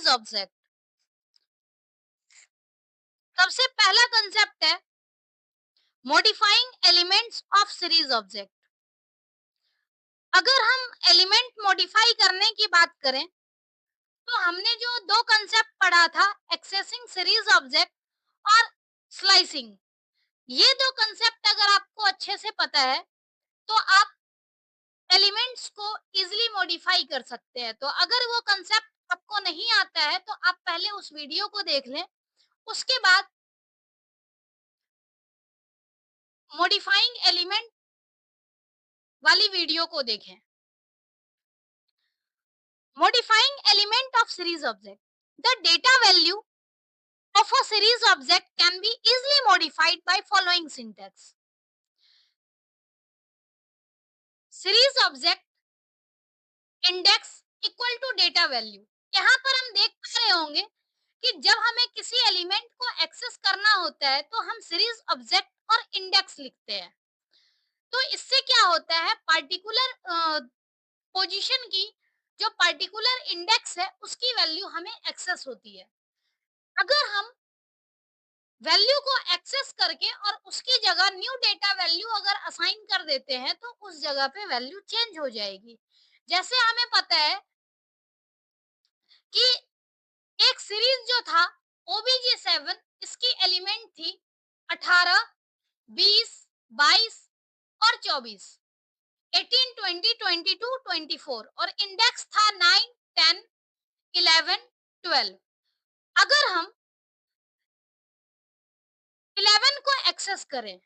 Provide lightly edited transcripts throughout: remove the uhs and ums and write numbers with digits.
Object. सबसे पहला concept है modifying elements of series object. अगर हम एलिमेंट मॉडिफाई करने की बात करें तो हमने जो दो कंसेप्ट पढ़ा था, एक्सेसिंग सीरीज ऑब्जेक्ट और स्लाइसिंग, ये दो कंसेप्ट अगर आपको अच्छे से पता है तो आप एलिमेंट्स को इजीली मॉडिफाई कर सकते हैं। तो अगर वो कंसेप्ट आपको नहीं आता है तो आप पहले उस वीडियो को देख लें, उसके बाद मॉडिफाइंग एलिमेंट वाली वीडियो को देखें। Modifying element of series object, the data value of a series object can be easily modified by following syntax. Series object index equal to data value। यहाँ पर हम देख पा रहे होंगे कि जब हमें किसी एलिमेंट को एक्सेस करना होता है तो हम सीरीज ऑब्जेक्ट और इंडेक्स लिखते हैं। तो इससे क्या होता है, पार्टिकुलर पोजीशन की जो पार्टिकुलर इंडेक्स है उसकी वैल्यू हमें एक्सेस होती है। अगर हम वैल्यू को एक्सेस करके और उसकी जगह न्यू डेटा वैल्यू अगर असाइन कर देते हैं तो उस जगह पे वैल्यू चेंज हो जाएगी। जैसे हमें पता है कि एक सीरीज जो था OBJ7, इसकी एलिमेंट थी 18, 20, 22 और 24, 18, 20, 22, 24 और इंडेक्स था 9, 10, 11, 12। अगर हम 11 को एक्सेस करें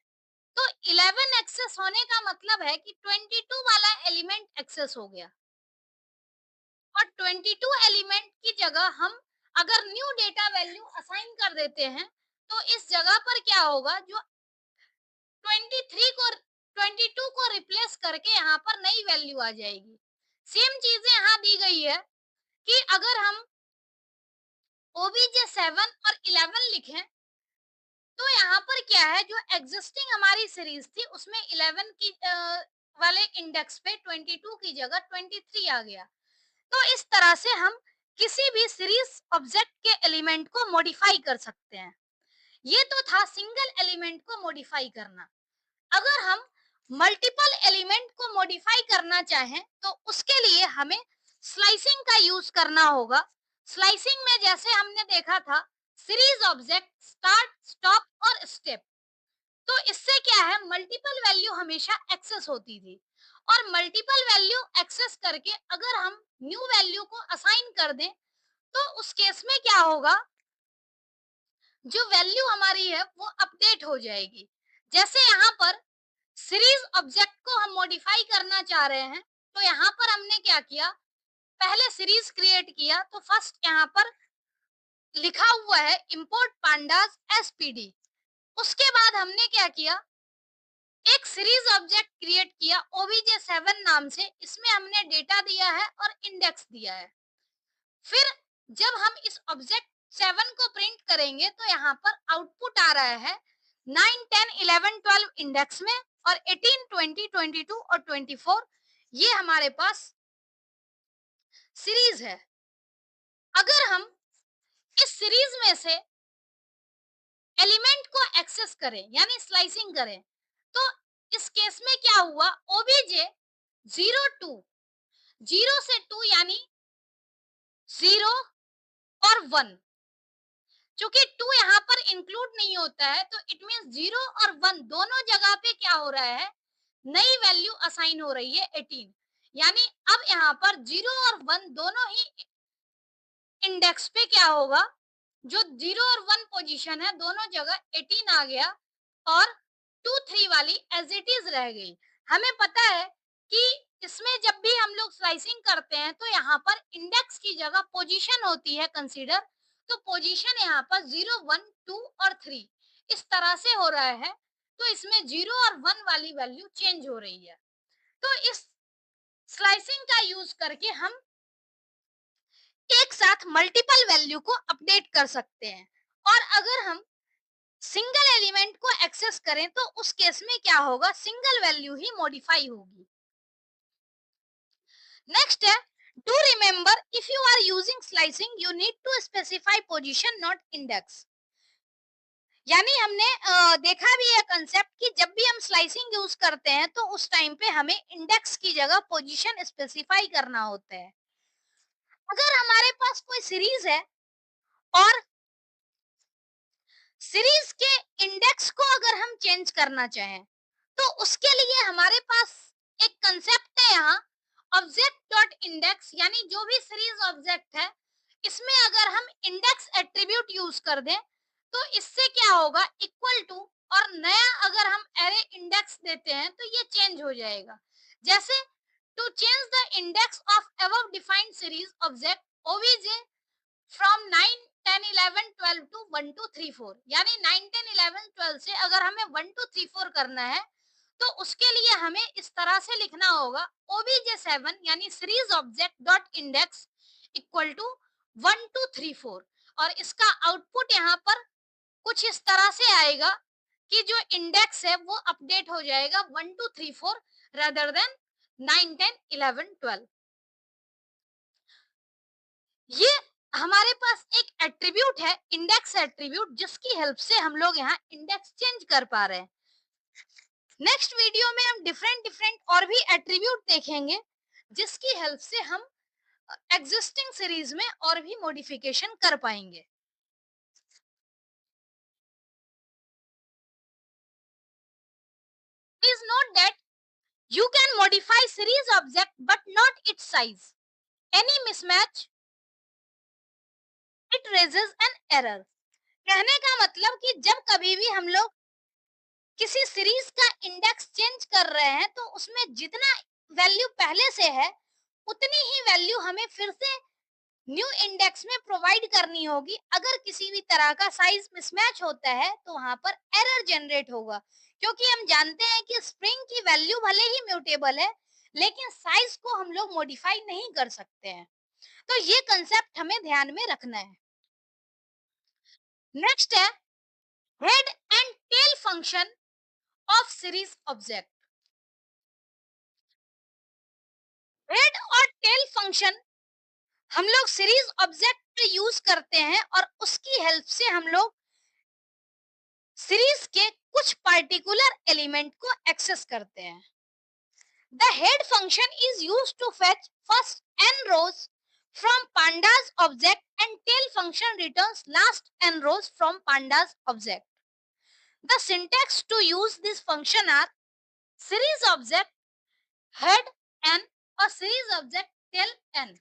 तो 11 एक्सेस होने का मतलब है कि 22 वाला एलिमेंट एक्सेस हो गया और 22 एलिमेंट की जगह हम अगर न्यू डेटा वैल्यू असाइन कर देते हैं तो इस जगह पर क्या होगा, जो 23 को 22 को रिप्लेस करके यहाँ पर नई वैल्यू आ जाएगी। सेम चीजें यहाँ दी गई है कि अगर हम OBJ7 और 11 लिखें तो यहाँ पर क्या है, जो एग्जिस्टिंग हमारी सीरीज थी उसमें 11 की वाले इंडेक्स पे 22 की जगह 23 आ गया। तो इस तरह से हम किसी भी सीरीज ऑब्जेक्ट के एलिमेंट को मॉडिफाई कर सकते हैं। ये तो था सिंगल एलिमेंट को मॉडिफाई करना। अगर हम मल्टीपल एलिमेंट को मॉडिफाई करना चाहें तो उसके लिए हमें स्लाइसिंग का यूज करना होगा। स्लाइसिंग में जैसे हमने देखा था सीरीज ऑब्जेक्ट स्टार्ट, स्टॉप और स्टेप, तो इससे क्या है, मल्टीपल वैल्यू हमेशा एक्सेस होती थी और मल्टीपल वैल्यू एक्सेस करके अगर हम न्यू वैल्यू को असाइन कर दें तो उस केस में क्या होगा, जो वैल्यू हमारी है वो अपडेट हो जाएगी। जैसे यहाँ पर सीरीज ऑब्जेक्ट को हम मॉडिफाई करना चाह रहे हैं तो यहाँ पर हमने क्या किया, पहले सीरीज क्रिएट किया तो फर्स्ट यहाँ पर लिखा हुआ है इंपोर्ट पांडास एसपीडी। उसके बाद हमने क्या किया, एक सीरीज ऑब्जेक्ट क्रिएट किया OBJ7 नाम से, इसमें हमने डेटा दिया है और इंडेक्स दिया है। फिर जब हम इस ऑब्जेक्ट 7 को प्रिंट करेंगे तो यहाँ पर आउटपुट आ रहा है 9, 10, 11, 12 इंडेक्स में और 18, 20, 22 और 24 ये हमारे पास सीरीज है। अगर हम इस सीरीज में से एलिमेंट को एक्सेस करें यानी स्लाइसिंग करें तो इस केस में क्या हुआ, OBJ 02, 0 से 2 यानी 0 और 1, चूंकि 2 यहाँ पर इंक्लूड नहीं होता है तो इट मींस 0 और 1 दोनों जगह पे क्या हो रहा है, नई वैल्यू असाइन हो रही है 18। यानी अब यहाँ पर 0 और 1 दोनों ही इंडेक्स पे क्या होगा, जो 0 और 1 पोजीशन है दोनों जगह 18 आ गया और 2, 3 वाली एज इट इज रह गई। हमें पता है कि इसमें जब भी हम लोग स्लाइसिंग करते हैं तो यहाँ पर इंडेक्स की जगह पोजीशन होती है कंसीडर, तो पोजीशन यहाँ पर 0, 1, 2 और 3 इस तरह से हो रहा है, तो इसमें 0 और 1 वाली वैल्यू चेंज हो रही है। तो इस स्लाइसिंग का यूज करके हम एक साथ मल्टीपल वैल्यू को अपडेट कर सकते हैं। और अगर हम सिंगल एलिमेंट को एक्सेस करें तो उस केस में क्या होगा, सिंगल वैल्यू ही मॉडिफाई होगी। नेक्स्ट है Do remember, if you are using slicing, you need to specify position, not index. यानी हमने देखा भी है कंसेप्ट कि जब भी हम स्लाइसिंग यूज करते हैं तो उस टाइम पे हमें इंडेक्स की जगह पोजीशन स्पेसिफाई करना होता है। अगर हमारे पास कोई सीरीज है और सीरीज के इंडेक्स को अगर हम चेंज करना चाहें तो उसके लिए हमारे पास एक कंसेप्ट है यहाँ, ऑब्जेक्ट डॉट इंडेक्स, यानी जो भी सीरीज ऑब्जेक्ट है इसमें अगर हम इंडेक्स एट्रीब्यूट यूज कर दें तो इससे क्या होगा, इक्वल टू, और नया अगर हम एरे इंडेक्स देते हैं तो ये चेंज हो जाएगा। जैसे to change the index of above defined series object OBJ from 9 10 11 12 to 1 2 3 4, यानी 9 10 11 12 से अगर हमें 1 2 3 4 करना है तो उसके लिए हमें इस तरह से लिखना होगा, obj7 यानी series object dot index equal to 1 2 3 4, और इसका आउटपुट यहाँ पर कुछ इस तरह से आएगा कि जो इंडेक्स है वो अपडेट हो जाएगा 1 2 3 4 रादर देन 9 10 11 12। ये हमारे पास एक एट्रीब्यूट है, इंडेक्स एट्रीब्यूट, जिसकी हेल्प से हम लोग यहाँ इंडेक्स चेंज कर पा रहे हैं। नेक्स्ट वीडियो में हम डिफरेंट डिफरेंट और भी एट्रीब्यूट देखेंगे जिसकी हेल्प से हम एग्जिस्टिंग सीरीज में और भी मॉडिफिकेशन कर पाएंगे। Please note that you can modify series object but not its size. Any mismatch, it raises an error. कहने का मतलब कि जब कभी भी हम लोग किसी सीरीज का इंडेक्स चेंज कर रहे हैं तो उसमें जितना वैल्यू पहले से है उतनी ही वैल्यू हमें फिर से न्यू इंडेक्स में प्रोवाइड करनी होगी। अगर किसी भी तरह का साइज मिसमैच होता है तो वहां पर एरर जनरेट होगा, क्योंकि हम जानते हैं कि स्प्रिंग की वैल्यू भले ही म्यूटेबल है लेकिन साइज को हम लोग मॉडिफाई नहीं कर सकते हैं। तो ये कंसेप्ट हमें ध्यान में रखना है। नेक्स्ट है head and tail function of series object. Head और टेल फंक्शन हम लोग सीरीज ऑब्जेक्ट पे यूज करते हैं और उसकी हेल्प से हम लोग सीरीज के कुछ पार्टिकुलर एलिमेंट को एक्सेस करते हैं। The head function is used to fetch first n rows from pandas object and tail function returns last n rows from pandas object. The syntax to use this function are series object head n और series object tail n।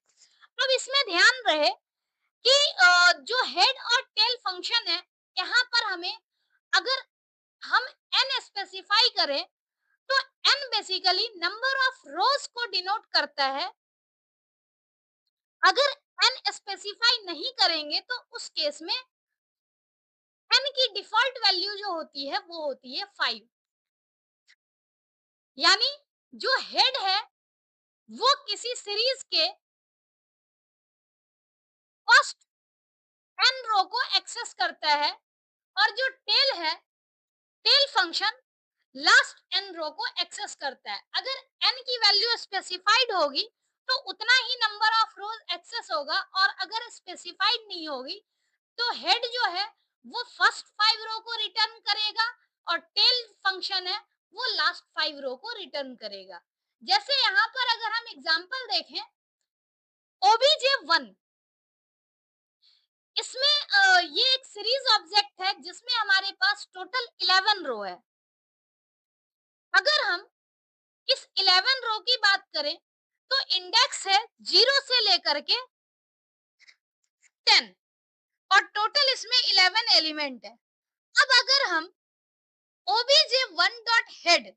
अब इसमें ध्यान रहे कि जो head और tail function है यहाँ पर हमें अगर हम n स्पेसिफाई करें तो n बेसिकली नंबर ऑफ रोज को डिनोट करता है। अगर n स्पेसिफाई नहीं करेंगे तो उस केस में n की डिफॉल्ट वैल्यू जो होती है वो होती है 5, यानी जो हेड है वो किसी सीरीज के फर्स्ट n रो को एक्सेस करता है और जो टेल है, टेल फंक्शन लास्ट n रो को एक्सेस करता है। अगर n की वैल्यू स्पेसिफाइड होगी तो उतना ही नंबर ऑफ रोज एक्सेस होगा, और अगर स्पेसिफाइड नहीं होगी तो हेड जो है वो फर्स्ट 5 रो को रिटर्न करेगा और टेल फंक्शन है वो लास्ट 5 रो को रिटर्न करेगा। जैसे यहाँ पर अगर हम एग्जांपल देखें obj1, इसमें ये एक सीरीज ऑब्जेक्ट है जिसमें हमारे पास टोटल 11 रो है। अगर हम इस 11 रो की बात करें तो इंडेक्स है 0 से लेकर के 10 और टोटल इसमें 11 एलिमेंट है। अब अगर हम obj1 डॉट हेड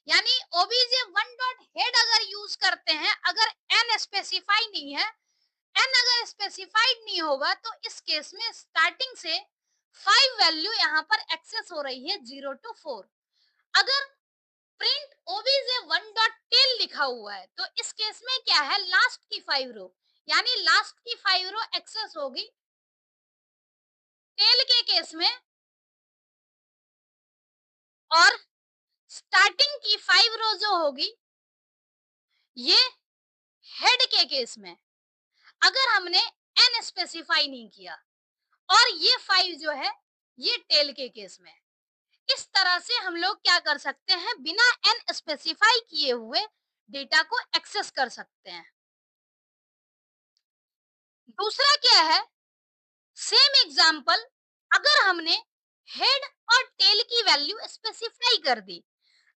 यानी obj1 डॉट हेड अगर यूज करते हैं, अगर n स्पेसिफाई नहीं है, n अगर स्पेसिफाइड नहीं होगा तो इस केस में स्टार्टिंग से 5 वैल्यू यहाँ पर एक्सेस हो रही है 0 to 4। अगर प्रिंट obj1 डॉट टेल लिखा हुआ है तो इस केस में क्या है, लास्ट की 5 रो, यानी लास्ट की 5 रो एक्सेस होगी टेल के केस में, और स्टार्टिंग की 5 रो जो होगी ये हेड के केस में। अगर हमने n स्पेसिफाई नहीं किया, और ये 5 जो है ये टेल के केस में है। इस तरह से हम लोग क्या कर सकते हैं, बिना n स्पेसिफाई किए हुए डेटा को एक्सेस कर सकते हैं। दूसरा क्या है, सेम एग्जांपल, अगर हमने हेड और टेल की वैल्यू स्पेसिफाई कर दी,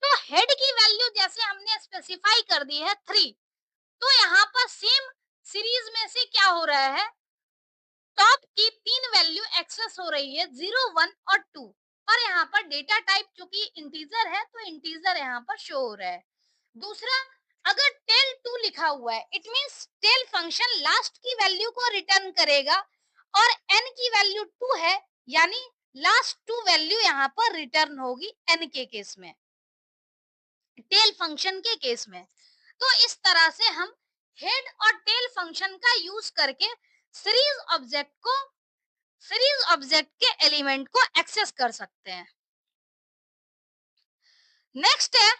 तो हेड की वैल्यू जैसे हमने स्पेसिफाई कर दी है 3, तो यहाँ पर सेम सीरीज में से क्या हो रहा है, टॉप की 3 वैल्यू एक्सेस हो रही है, 0, 1 और 2। और यहाँ पर डेटा टाइप चूंकि इंटीजर है तो इंटीजर यहाँ पर शो हो रहा है। दूसरा, अगर टेल 2 लिखा हुआ है, it means tail function last की वैल्यू को रिटर्न करेगा, और n की वैल्यू 2 है, यानी लास्ट 2 वैल्यू यहाँ पर रिटर्न होगी n के केस में, टेल फंक्शन के केस में। तो इस तरह से हम हेड और टेल फंक्शन का यूज करके सीरीज ऑब्जेक्ट के एलिमेंट को एक्सेस कर सकते हैं। नेक्स्ट है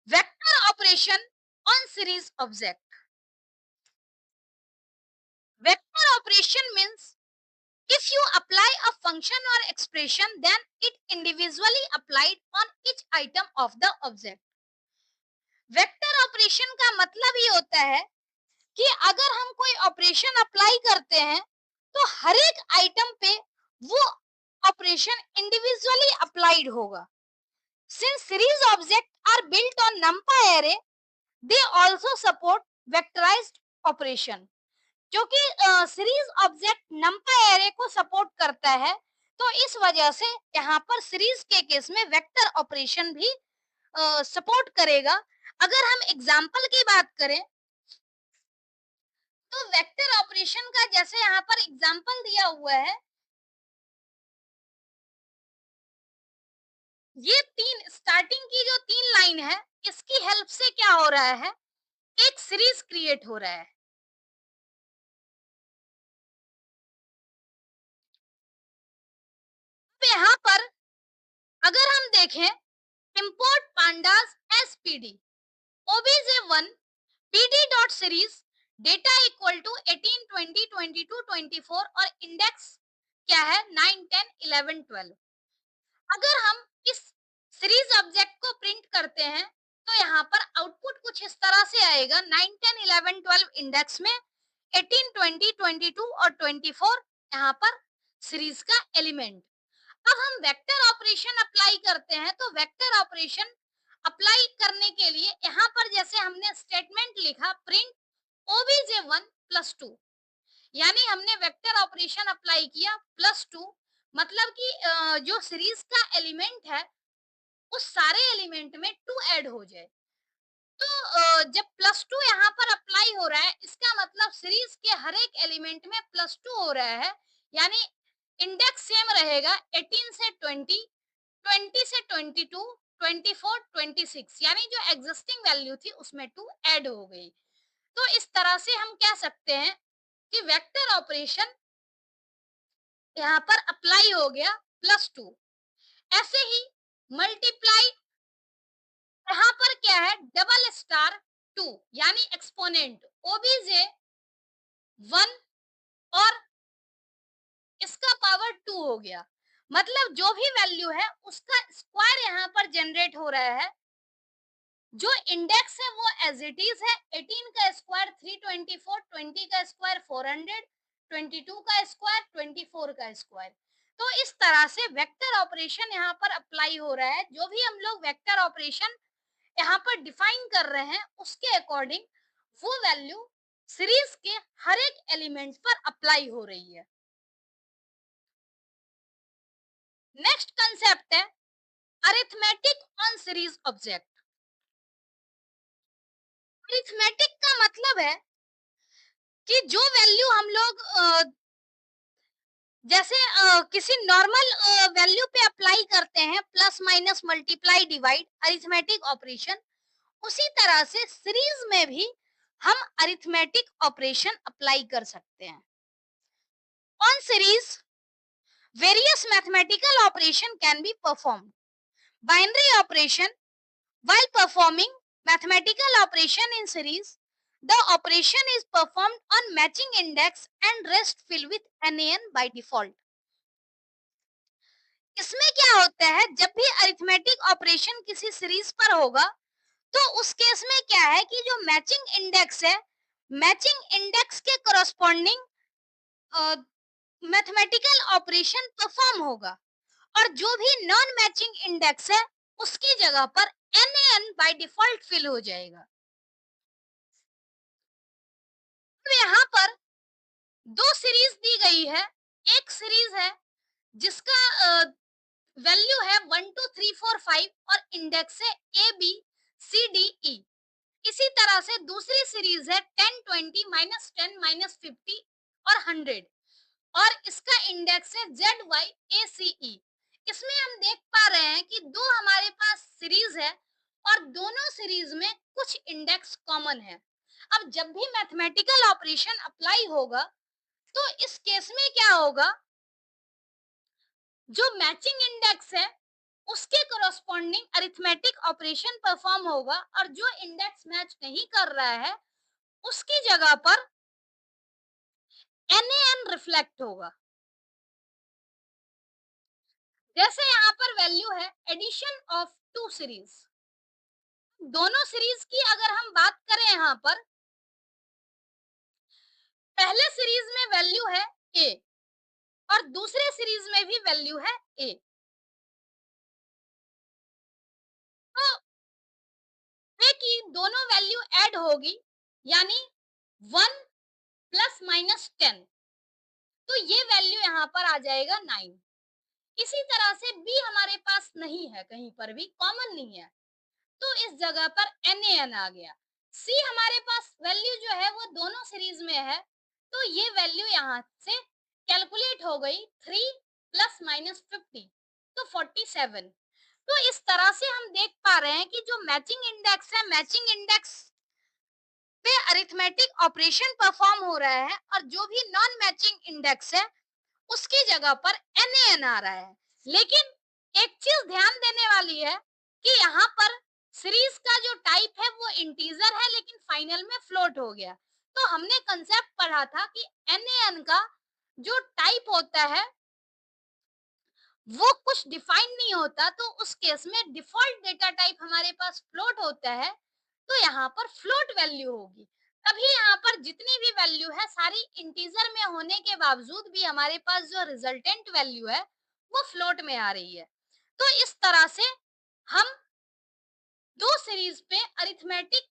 vector operation on series object. Vector operation means if you apply a function or expression then it individually applied on each item of the object। Vector operation का मतलब ये होता है कि अगर हम कोई ऑपरेशन अप्लाई करते हैं तो हर एक आइटम पे वो ऑपरेशन इंडिविजुअली अप्लाइड होगा। Since series object are built on NumPy array, they also support vectorized operation। क्योंकि सीरीज ऑब्जेक्ट नंपाई एरे को सपोर्ट करता है, तो इस वजह से यहाँ पर सीरीज के केस में वेक्टर ऑपरेशन भी सपोर्ट करेगा। अगर हम एग्जांपल की बात करें तो वेक्टर ऑपरेशन का जैसे यहाँ पर एग्जांपल दिया हुआ है, ये तीन स्टार्टिंग की जो 3 लाइन है, इसकी हेल्प से क्या हो रहा है, एक सीरीज क्रिएट हो रहा है। तो यहाँ पर अगर हम देखें, import pandas as pd obj1 pd dot series data equal to 18 20 22 24 और इंडेक्स क्या है 9 10 11 12। अगर हम इस सीरीज ऑब्जेक्ट को प्रिंट करते हैं तो यहाँ पर आउटपुट कुछ इस तरह से आएगा, 9 10 11 12 इंडेक्स में, 18 20 22 और 24 यहाँ पर सीरीज का एलिमेंट। अब हम वेक्टर ऑपरेशन अप्लाई करते हैं, तो वेक्टर ऑपरेशन अप्लाई करने के लिए यहाँ पर जैसे हमने स्टेटमेंट लिखा प्रिंट obj1 प्लस 2, यानी हमने वेक्टर ऑपरेशन अप्लाई किया प्लस 2, मतलब कि जो सीरीज का एलिमेंट है उस सारे एलिमेंट में 2 ऐड हो जाए। तो जब प्लस 2 यहाँ पर अप्लाई हो रहा है, इसका मतलब सीरीज के हर एक एलिमेंट में प्लस 2 हो रहा है, यानी इंडेक्स सेम रहेगा 18 से 20, 20 से 22, 24, 26, यानी जो एग्जिस्टिंग वैल्यू थी उसमें 2 ऐड हो गई। तो इस तरह से हम कह सकते हैं कि वेक्टर ऑपरेशन यहाँ पर अप्लाई हो गया प्लस 2। ऐसे ही मल्टीप्लाई, यहाँ पर क्या है डबल स्टार 2, यानी एक्सपोनेंट ओबीजे 1 और इसका पावर 2 हो गया, मतलब जो भी वैल्यू है उसका स्क्वायर यहाँ पर जनरेट हो रहा है। जो इंडेक्स है वो एज इट इज है, 18 का स्क्वायर 324, 20 का स्क्वायर 400, 22 का स्क्वायर 24 का स्क्वायर। तो इस तरह से वेक्टर ऑपरेशन यहाँ पर अप्लाई हो रहा है। जो भी हम लोग वेक्टर ऑपरेशन यहाँ पर डिफाइन कर रहे हैं उसके अकॉर्डिंग वो वैल्यू सीरीज के हर एक एलिमेंट पर अप्लाई हो रही है। नेक्स्ट कंसेप्ट है arithmetic on series object. Arithmetic का मतलब है कि जो वैल्यू हम लोग जैसे किसी नॉर्मल वैल्यू पे अप्लाई करते हैं, plus minus multiply divide arithmetic operation, उसी तरह से सीरीज में भी हम अरिथमेटिक ऑपरेशन अप्लाई कर सकते हैं। On series various mathematical operation can be performed। Binary operation, while performing mathematical operation in series, the operation is performed on matching index and rest fill with NaN by default. इसमें क्या होता है, जब भी arithmetic operation किसी series पर होगा तो उस केस में क्या है कि जो मैचिंग इंडेक्स है, मैचिंग इंडेक्स के करस्पॉन्डिंग मैथमेटिकल ऑपरेशन परफॉर्म होगा, और जो भी नॉन मैचिंग इंडेक्स है उसकी जगह पर NaN बाय डिफॉल्ट फिल हो जाएगा। तो यहाँ पर दो सीरीज दी गई है। एक सीरीज है जिसका वैल्यू है 1 2 3 4 5 और इंडेक्स है ABCDE। इसी तरह से दूसरी सीरीज है 10 20 -10 -50 और 100, और इसका इंडेक्स है ZYACE। इसमें हम देख पा रहे हैं कि दो हमारे पास सीरीज है और दोनों सीरीज में कुछ इंडेक्स कॉमन है। अब जब भी मैथमेटिकल ऑपरेशन अप्लाई होगा तो इस केस में क्या होगा, जो मैचिंग इंडेक्स है उसके कोरस्पॉन्डिंग अरिथमेटिक ऑपरेशन परफॉर्म होगा, और जो इंडेक्स मैच नहीं कर रहा है उसकी जगह पर NaN रिफ्लेक्ट होगा। जैसे यहाँ पर वैल्यू है एडिशन ऑफ टू सीरीज, दोनों सीरीज की अगर हम बात करें यहाँ पर, पहले सीरीज में वैल्यू है A और दूसरे सीरीज में भी वैल्यू है A। तो A की दोनों वैल्यू ऐड होगी, यानी 1 ± 10, तो ये वैल्यू यहाँ पर आ जाएगा 9। इसी तरह से B हमारे पास नहीं है, कहीं पर भी कॉमन नहीं है, तो इस जगह पर NaN आ गया। C हमारे पास वैल्यू जो है वो दोनों सीरीज में है, तो ये वैल्यू यहाँ से कैलकुलेट हो गई 3 ± 50, तो 47। तो इस तरह से हम देख पा रहे हैं कि जो मैचिंग इंडेक्स है, मैचिंग इंडेक्स पे अरिथमेटिक ऑपरेशन परफॉर्म हो रहा है, और जो भी नॉन मैचिंग इंडेक्स है उसकी जगह पर NaN आ रहा है। लेकिन एक चीज ध्यान देने वाली है कि यहाँ पर सीरीज का जो टाइप है वो इंटीजर है, लेकिन फाइनल में फ्लोट हो गया। तो हमने कंसेप्ट पढ़ा था कि NaN का जो टाइप होता है वो कुछ डिफाइन नहीं होता, तो उस केस में डिफॉल्ट डेटा टाइप हमारे पास फ्लोट होता है, तो यहाँ पर फ्लोट वैल्यू होगी। तभी यहाँ पर जितनी भी वैल्यू है सारी इंटीजर में होने के बावजूद भी हमारे पास जो रिजल्टेंट वैल्यू है वो फ्लोट में आ रही है। तो इस तरह से हम दो सीरीज पे अरिथमेटिक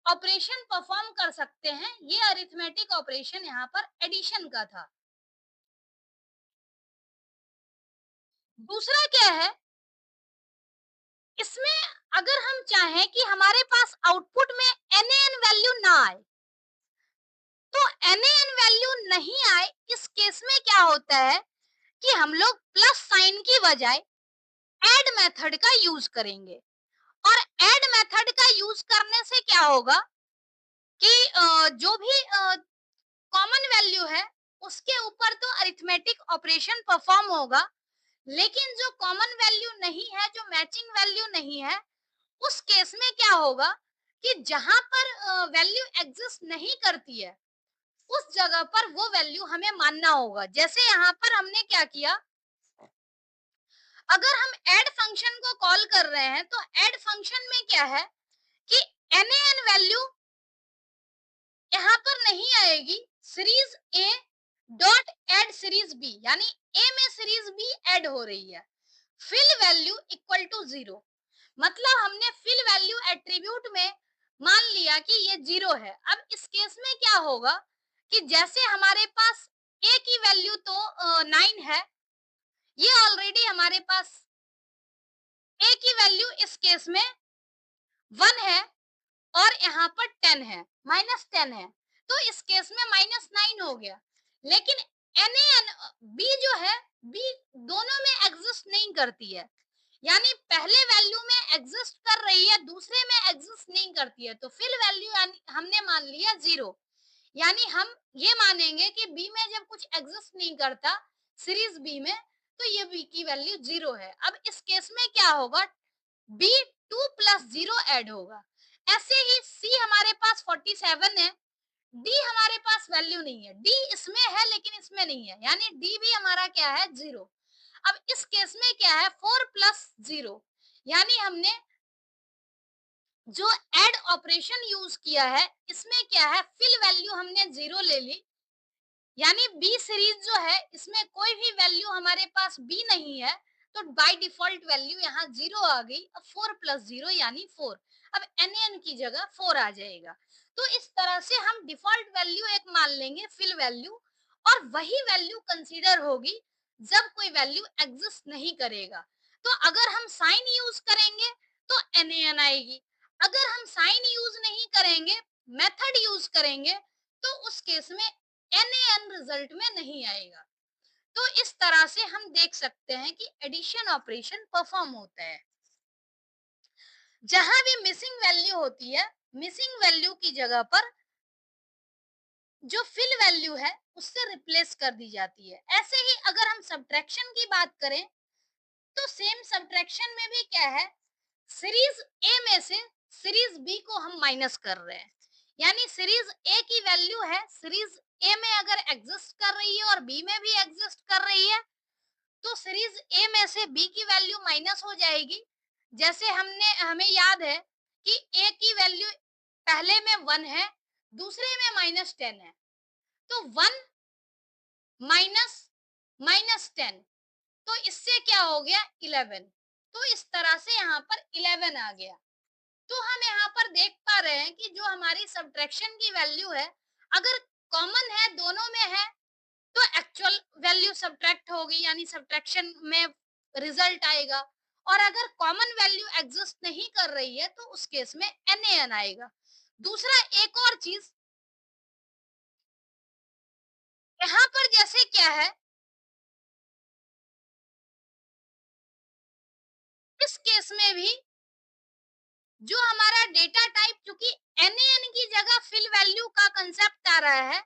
ऑपरेशन परफॉर्म कर सकते हैं। ये अरिथमेटिक ऑपरेशन यहाँ पर एडिशन का था। दूसरा क्या है, इसमें अगर हम चाहें कि हमारे पास आउटपुट में NaN वैल्यू ना आए, तो NaN वैल्यू नहीं आए, इस केस में क्या होता है कि हम लोग प्लस साइन की बजाय ऐड मेथड का यूज करेंगे। और ऐड मेथड का यूज करने से क्या होगा कि जो भी कॉमन वैल्यू है उसके ऊपर तो अरिथमेटिक ऑपरेशन परफॉर्म होगा, लेकिन जो कॉमन वैल्यू नहीं है, जो मैचिंग वैल्यू नहीं है, उस केस में क्या होगा कि जहां पर वैल्यू एग्जिस्ट नहीं करती है उस जगह पर वो वैल्यू हमें मानना होगा। जैसे यहाँ पर हमने क्या किया, अगर हम ऐड फंक्शन को कॉल कर रहे हैं तो ऐड फंक्शन में क्या है कि NaN वैल्यू यहाँ पर नहीं आएगी, series A dot add series B, यानी A में सीरीज B ऐड हो रही है, फिल वैल्यू इक्वल टू 0। मतलब हमने फिल वैल्यू एट्रीब्यूट में मान लिया कि ये 0 है। अब इस केस में क्या होगा कि जैसे हमारे पास A की वैल्यू तो 9 है, ये ऑलरेडी हमारे पास A की वैल्यू इस केस में 1 है, और यहाँ पर 10 है, -10 है, तो इस केस में -9 हो गया। लेकिन NaN B जो है, B दोनों में एग्जिस्ट नहीं करती है, यानी पहले वैल्यू में एग्जिस्ट कर रही है, दूसरे में एग्जिस्ट नहीं करती है, तो फिल वैल्यू हमने मान लिया 0। यानी हम ये मानेंगे कि B में जब कुछ एग्जिस्ट नहीं करता सीरीज B में, तो ये B की वैल्यू 0 है। अब इस केस में क्या होगा, B 2 + 0 ऐड होगा। ऐसे ही सी हमारे पास 47 है, डी हमारे पास वैल्यू नहीं है, डी इसमें है लेकिन इसमें नहीं है, यानी डी भी हमारा क्या है, 0। अब इस केस में क्या है, 4 प्लस 0, यानी हमने जो एड ऑपरेशन यूज किया है इसमें क्या है, फिल वैल्यू हमने 0 ले ली, यानी बी सीरीज जो है इसमें कोई भी वैल्यू हमारे पास बी नहीं है, तो बाय डिफॉल्ट वैल्यू यहाँ 0 आ गई। अब 4 प्लस 0 यानी 4, अब एन की जगह 4 आ जाएगा। तो इस तरह से हम डिफॉल्ट वैल्यू एक मान लेंगे फिल वैल्यू, और वही वैल्यू कंसीडर होगी जब कोई वैल्यू एग्जिस्ट नहीं करेगा। तो अगर हम साइन यूज करेंगे तो एन आएगी, अगर हम साइन यूज नहीं करेंगे, मेथड यूज करेंगे, तो उस केस में एन रिजल्ट में नहीं आएगा। तो इस तरह से हम देख सकते हैं कि एडिशन ऑपरेशन परफॉर्म होता है। जहां भी मिसिंग वैल्यू होती है, मिसिंग वैल्यू की जगह पर जो फिल वैल्यू है उससे रिप्लेस कर दी जाती है। ऐसे ही अगर हम सब्ट्रैक्शन की बात करें तो सेम सब्ट्रैक्शन में भी क्या है, सीरीज ए में से सीरीज बी को हम माइनस कर रहे हैं, यानी सीरीज ए की वैल्यू है, सीरीज ए में अगर एग्जिस्ट कर रही है और बी में भी एग्जिस्ट कर रही है, तो सीरीज ए में से बी की वैल्यू माइनस हो जाएगी। जैसे हमें याद है कि ए की वैल्यू पहले में 1 है, दूसरे में -10 है, तो 1 माइनस -10, तो इससे क्या हो गया, 11। तो इस तरह से यहाँ पर 11 आ गया। तो हम यहाँ पर देख पा रहे हैं कि जो हमारी सब्ट्रैक्शन की वैल्यू है, अगर कॉमन है, दोनों में है, तो एक्चुअल वैल्यू सब्ट्रैक्ट होगी, यानी सब्ट्रैक्शन में रिजल्ट आएगा। और अगर कॉमन वैल्यू एग्जिस्ट नहीं कर रही है तो उस केस में एन आएगा। दूसरा एक और चीज, यहाँ पर जैसे क्या है, इस केस में भी जो हमारा डेटा टाइप, चूंकि एन की जगह फिल वैल्यू का कंसेप्ट आ रहा है,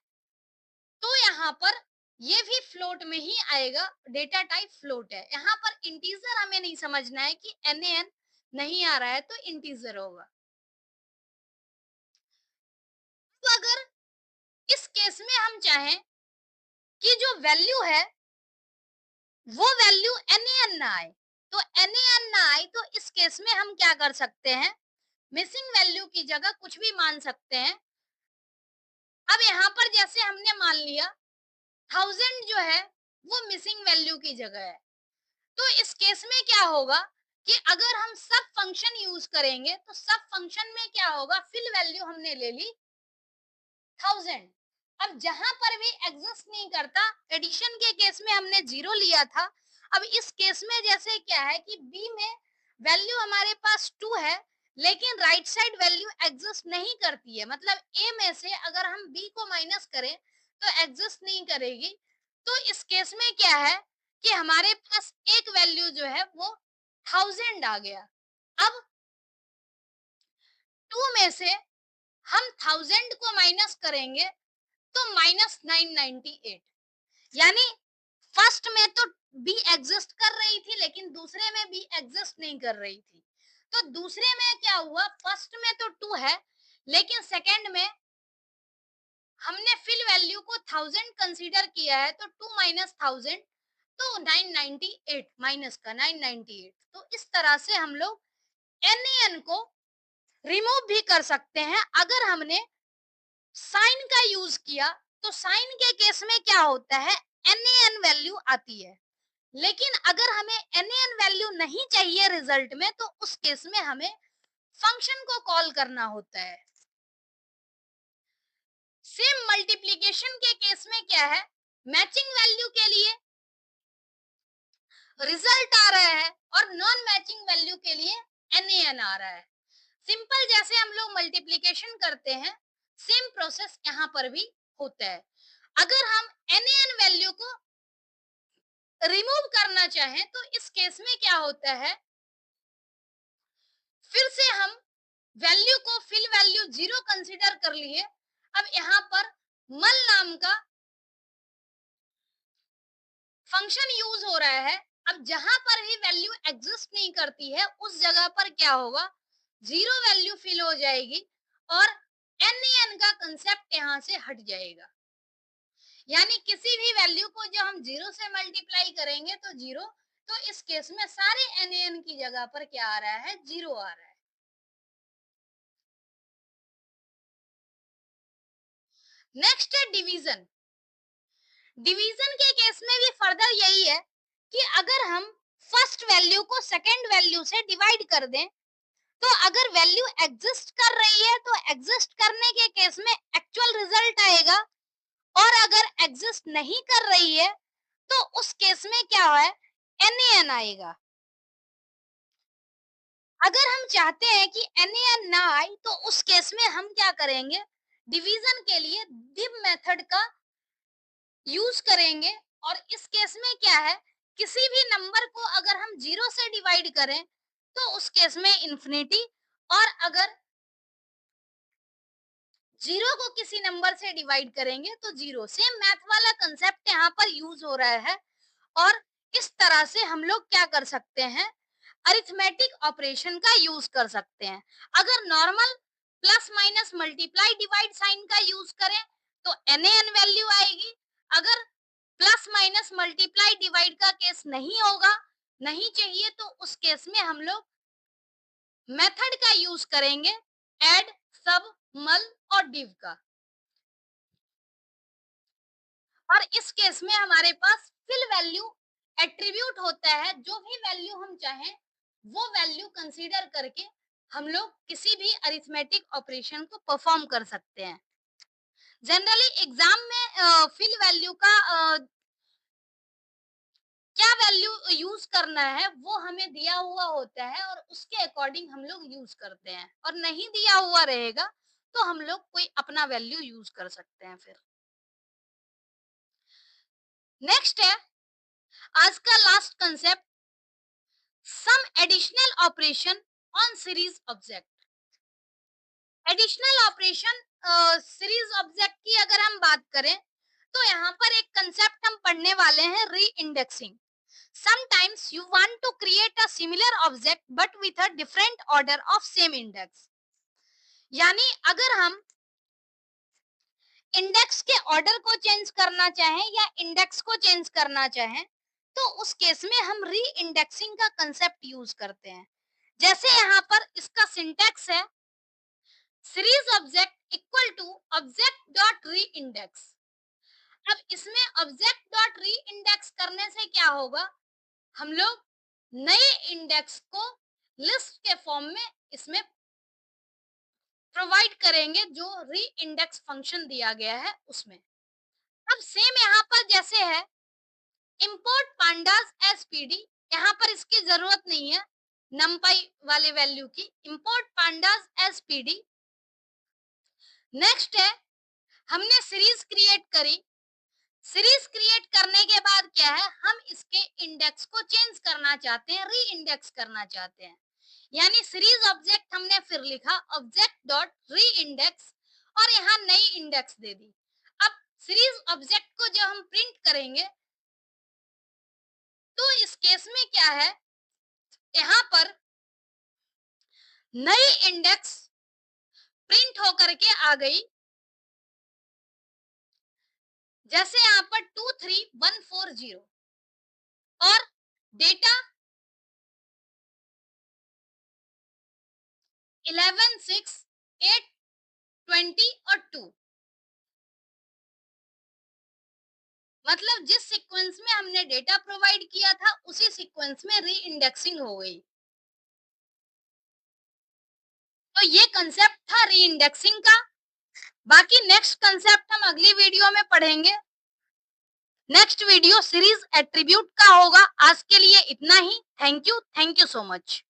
तो यहाँ पर ये भी फ्लोट में ही आएगा, डेटा टाइप फ्लोट है। यहाँ पर इंटीजर हमें नहीं समझना है कि एन नहीं आ रहा है तो इंटीजर होगा। तो अगर इस केस में हम चाहें कि जो वैल्यू है वो वैल्यू एन ना आए, तो एन ना आए, तो इस केस में हम क्या कर सकते हैं, मिसिंग वैल्यू की जगह कुछ भी मान सकते हैं। अब यहाँ पर जैसे हमने मान लिया 1000 जो है वो मिसिंग वैल्यू की जगह है, तो इस केस में क्या होगा कि अगर हम सब फंक्शन यूज करेंगे तो सब फंक्शन में क्या होगा, फिल वैल्यू हमने ले ली 1000। अब जहां पर भी एग्जिस्ट नहीं करता, एडिशन के केस में हमने 0 लिया था। अब इस केस में जैसे क्या है कि बी में वैल्यू हमारे पास 2 है, लेकिन राइट साइड वैल्यू एग्जिस्ट नहीं करती है, मतलब ए में से अगर हम बी को माइनस करें तो एग्जिस्ट नहीं करेगी। तो इस केस में क्या है कि हमारे पास एक वैल्यू जो है वो 1000 आ गया। अब 2 में से हम 1000 को माइनस करेंगे तो -998, यानी फर्स्ट में तो बी एग्जिस्ट कर रही थी लेकिन दूसरे में बी एग्जिस्ट नहीं कर रही थी। तो दूसरे में क्या हुआ, फर्स्ट में तो 2 है लेकिन सेकंड में हमने फिल वैल्यू को 1000 कंसीडर किया है, तो 2 माइनस 1000, तो 998, माइनस का 998। तो इस तरह से हम लोग एन को रिमूव भी कर सकते हैं। अगर हमने साइन का यूज किया तो साइन के केस में क्या होता है, एन वैल्यू आती है, लेकिन अगर हमें एन वैल्यू नहीं चाहिए रिजल्ट में तो उस केस में हमें फंक्शन को कॉल करना होता है। सेम मल्टीप्लिकेशन के केस में क्या है, मैचिंग वैल्यू के लिए रिजल्ट आ रहा है और नॉन मैचिंग वैल्यू के लिए एन आ रहा है। सिंपल जैसे हम लोग मल्टीप्लिकेशन करते हैं, सेम प्रोसेस यहाँ पर भी होता है। अगर हम एन वैल्यू को रिमूव करना चाहें तो इस केस में क्या होता है, फिर से हम वैल्यू को फिल वैल्यू 0 कंसीडर कर लिए। अब यहाँ पर मल नाम का फंक्शन यूज हो रहा है। अब जहां पर भी वैल्यू एग्जिस्ट नहीं करती है उस जगह पर क्या होगा, जीरो वैल्यू फिल हो जाएगी और एन का कंसेप्ट यहाँ से हट जाएगा। यानी किसी भी वैल्यू को जो हम जीरो से मल्टीप्लाई करेंगे तो जीरो, तो इस केस में सारे एन की जगह पर क्या आ रहा है, जीरो आ रहा है। नेक्स्ट है डिवीजन। डिवीजन के केस में भी फर्दर यही है कि अगर हम फर्स्ट वैल्यू को सेकेंड वैल्यू से डिवाइड कर दें, तो अगर वैल्यू एग्जिस्ट कर रही है तो एग्जिस्ट करने के केस में एक्चुअल रिजल्ट आएगा, और अगर एग्जिस्ट नहीं कर रही है तो उस केस में क्या है, एन आएगा। अगर हम चाहते हैं कि एन ना आए तो उस केस में हम क्या करेंगे, डिवीजन के लिए दिव मेथड का यूज करेंगे। और इस केस में क्या है, किसी भी नंबर को अगर हम जीरो से डिवाइड करें तो उस केस में इंफिनिटी, और अगर जीरो को किसी नंबर से डिवाइड करेंगे तो जीरो। सेम मैथ वाला कंसेप्ट यहाँ पर यूज हो रहा है। और इस तरह से हम लोग क्या कर सकते हैं, अरिथमेटिक ऑपरेशन का यूज कर सकते हैं। अगर normal plus minus multiply divide sign का यूज करें तो एन वैल्यू आएगी। अगर प्लस माइनस मल्टीप्लाई डिवाइड का केस नहीं होगा, नहीं चाहिए, तो उस केस में हम लोग मेथड का यूज करेंगे, ऐड, सब, मल और डिव का। और इस केस में हमारे पास फिल वैल्यू एट्रीब्यूट होता है। जो भी वैल्यू हम चाहें वो वैल्यू कंसीडर करके हम लोग किसी भी अरिथमेटिक ऑपरेशन को परफॉर्म कर सकते हैं। जनरली एग्जाम में फिल वैल्यू का क्या वैल्यू यूज करना है वो हमें दिया हुआ होता है, और उसके अकॉर्डिंग हम लोग यूज करते हैं। और नहीं दिया हुआ रहेगा तो हम लोग कोई अपना वैल्यू यूज कर सकते हैं। फिर नेक्स्ट है आज का last concept, some additional operation on series object. Additional operation series object की अगर हम बात करें तो यहाँ पर एक कंसेप्ट हम पढ़ने वाले हैं, री indexing. Sometimes you want to create a similar object but with a different order of same index। यानी अगर हम इंडेक्स के ऑर्डर को चेंज करना चाहें या इंडेक्स को चेंज करना चाहें तो उस केस में हम री इंडेक्सिंग का कंसेप्ट यूज करते हैं। जैसे यहाँ पर इसका सिंटैक्स है, series object equal to object dot reindex. अब इसमें ऑब्जेक्ट डॉट री इंडेक्स करने से क्या होगा, हम लोग नए इंडेक्स को लिस्ट के फॉर्म में इसमें प्रोवाइड करेंगे जो री इंडेक्स फंक्शन दिया गया है उसमें। अब सेम यहाँ पर जैसे है इंपोर्ट पांडास एस पीडी, यहाँ पर इसकी जरूरत नहीं है नमपाई वाले वैल्यू की, import pandas S PD. Next है हमने सीरीज क्रिएट करी, सीरीज क्रिएट करने के बाद क्या है, हम इसके इंडेक्स को चेंज करना चाहते हैं, री इंडेक्स करना चाहते हैं। यानी सीरीज ऑब्जेक्ट हमने फिर लिखा ऑब्जेक्ट डॉट री इंडेक्स और यहाँ नई इंडेक्स दे दी। अब सीरीज ऑब्जेक्ट को जब हम प्रिंट करेंगे तो इस केस में क्या है, यहाँ पर नई इंडेक्स प्रिंट होकर के आ गई। जैसे यहाँ पर 23140 और डेटा 11 6 8 20 और 2, मतलब जिस सीक्वेंस में हमने डेटा प्रोवाइड किया था उसी सीक्वेंस में री इंडेक्सिंग हो गई। तो ये कंसेप्ट था री इंडेक्सिंग का। बाकी नेक्स्ट कंसेप्ट हम अगली वीडियो में पढ़ेंगे। नेक्स्ट वीडियो सीरीज एट्रीब्यूट का होगा। आज के लिए इतना ही। Thank you so much.